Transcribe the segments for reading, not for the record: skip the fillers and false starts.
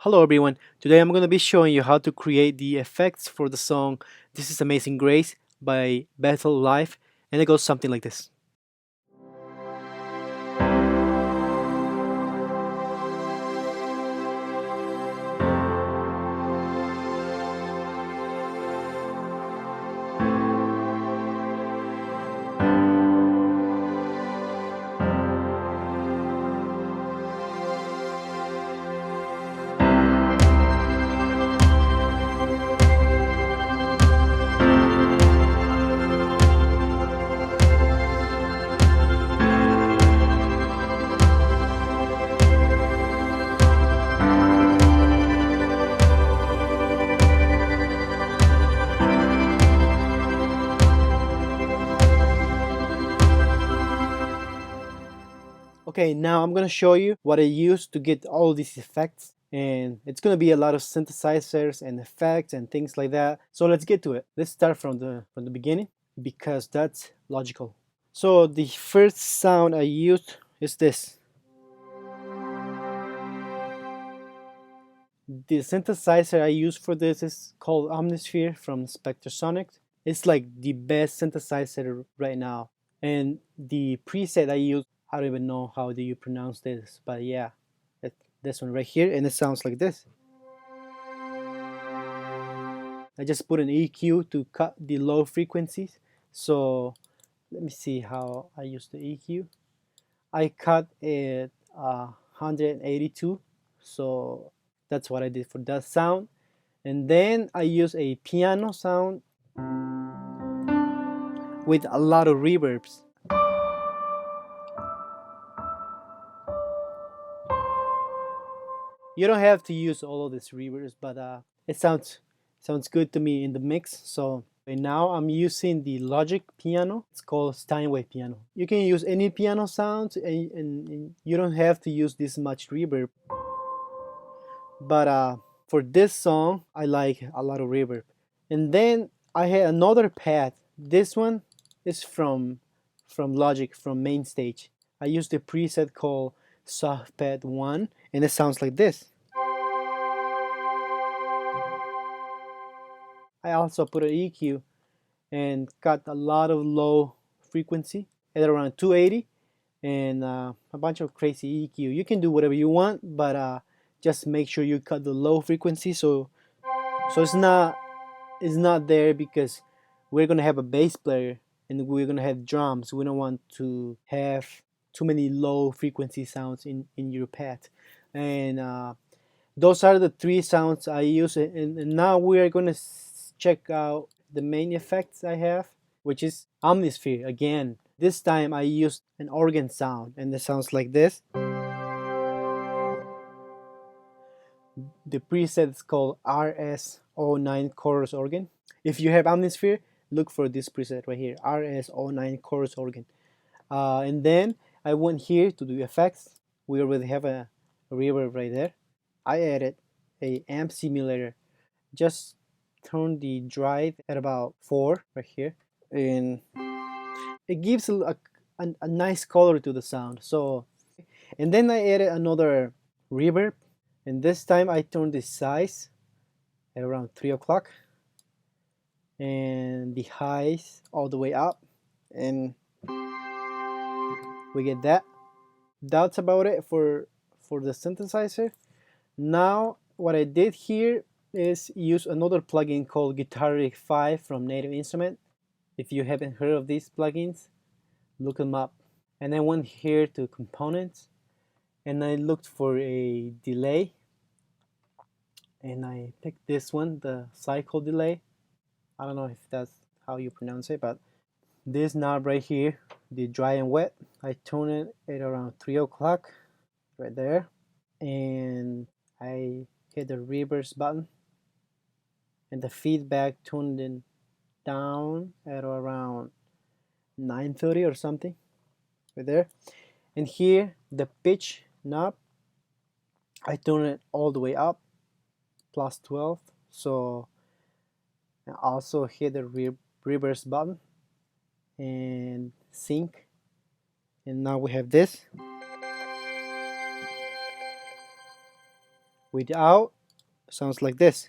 Hello everyone, today I'm going to be showing you how to create the effects for the song This is Amazing Grace by Bethel Live, and it goes something like this. Okay, now I'm going to show you what I used to get all these effects, and it's going to be a lot of synthesizers and effects and things like that. So let's get to it. Let's start from the beginning because that's logical. So the first sound I used is this. The synthesizer I use for this is called Omnisphere from Spectrasonic. It's like the best synthesizer right now. And the preset I use, I don't even know how do you pronounce this, but yeah, this one right here, and it sounds like this. I just put an EQ to cut the low frequencies. So let me see how I use the EQ. I cut it 182, so that's what I did for that sound. And then I use a piano sound with a lot of reverbs. You don't have to use all of these reverbs, but it sounds good to me in the mix. So right now I'm using the Logic piano. It's called Steinway piano. You can use any piano sounds, and you don't have to use this much reverb. But for this song, I like a lot of reverb. And then I had another pad. This one is from Logic, from Main Stage. I used the preset called Soft Pad 1, and it sounds like this. I also put an EQ and got a lot of low frequency at around 280 and a bunch of crazy EQ. You can do whatever you want, but just make sure you cut the low frequency so it's not there, because we're gonna have a bass player and we're gonna have drums. We don't want to have too many low frequency sounds in your pad. And those are the three sounds I use. And now we are gonna check out the main effects I have, which is Omnisphere again. This time I used an organ sound, and it sounds like this. The preset is called RS09 chorus organ. If you have Omnisphere, look for this preset right here, RS09 chorus organ. And then I went here to do effects. We already have a reverb right there. I added a amp simulator. Just turn the drive at about 4 right here, and it gives a nice color to the sound. So, and then I added another reverb, and this time I turned the size at around 3 o'clock and the highs all the way up, and we get that. That's about it for the synthesizer. Now what I did here is use another plugin called Guitar 5 from Native Instrument. If you haven't heard of these plugins, look them up. And I went here to components and I looked for a delay, and I picked this one, the cycle delay. I don't know if that's how you pronounce it, but this knob right here, the dry and wet, I turn it at around 3 o'clock right there, and I hit the reverse button, and the feedback tuned in down at around 9:30 or something right there. And here the pitch knob, I turn it all the way up, plus 12. So I also hit the reverse button and sync, and now we have this. Without sounds like this.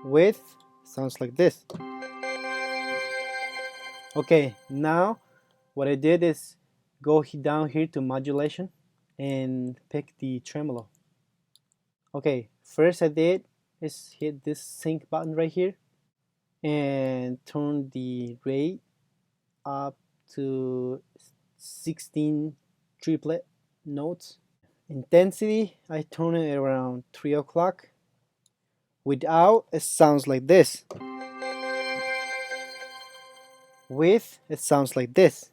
With sounds like this. Okay, now what I did is go down here to modulation and pick the tremolo. Okay, first I did is hit this sync button right here and turn the rate up to 16 triplet notes. Intensity, I turn it around 3 o'clock. Without, it sounds like this. With, it sounds like this.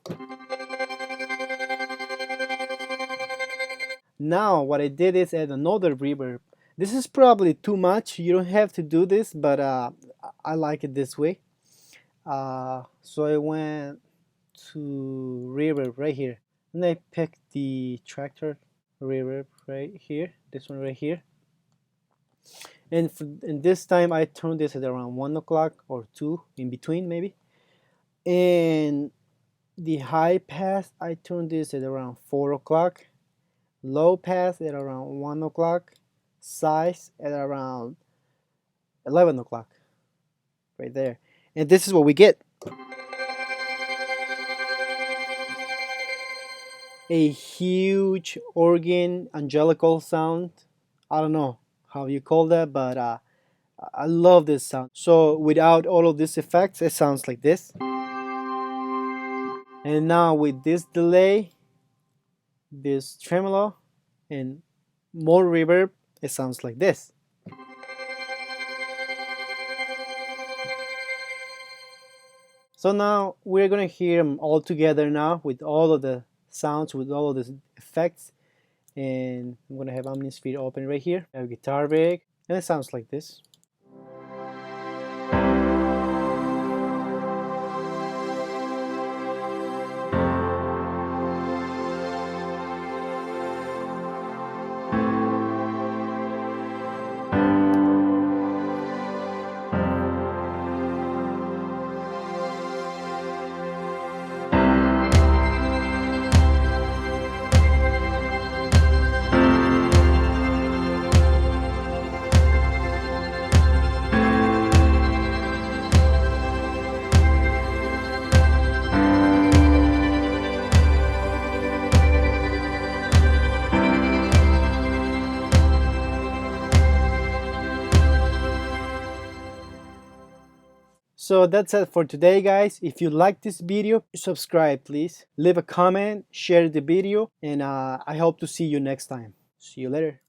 Now what I did is add another reverb. This is probably too much. You don't have to do this, but I like it this way. So I went to reverb right here, and I picked the tractor reverb right here, this one right here. And this time I turned this at around 1 o'clock or 2, in between maybe. And the high pass, I turned this at around 4 o'clock. Low pass at around 1 o'clock. Size at around 11 o'clock. Right there. And this is what we get. A huge organ angelical sound. I don't know how you call that, but I love this sound. So without all of these effects, it sounds like this. And now with this delay, this tremolo, and more reverb, it sounds like this. So now we're gonna hear them all together now with all of the sounds, with all of the effects. And I'm gonna have Omnisphere open right here. I have a guitar rig, and it sounds like this. So that's it for today, guys. If you like this video, subscribe please. Leave a comment, share the video, and I hope to see you next time. See you later.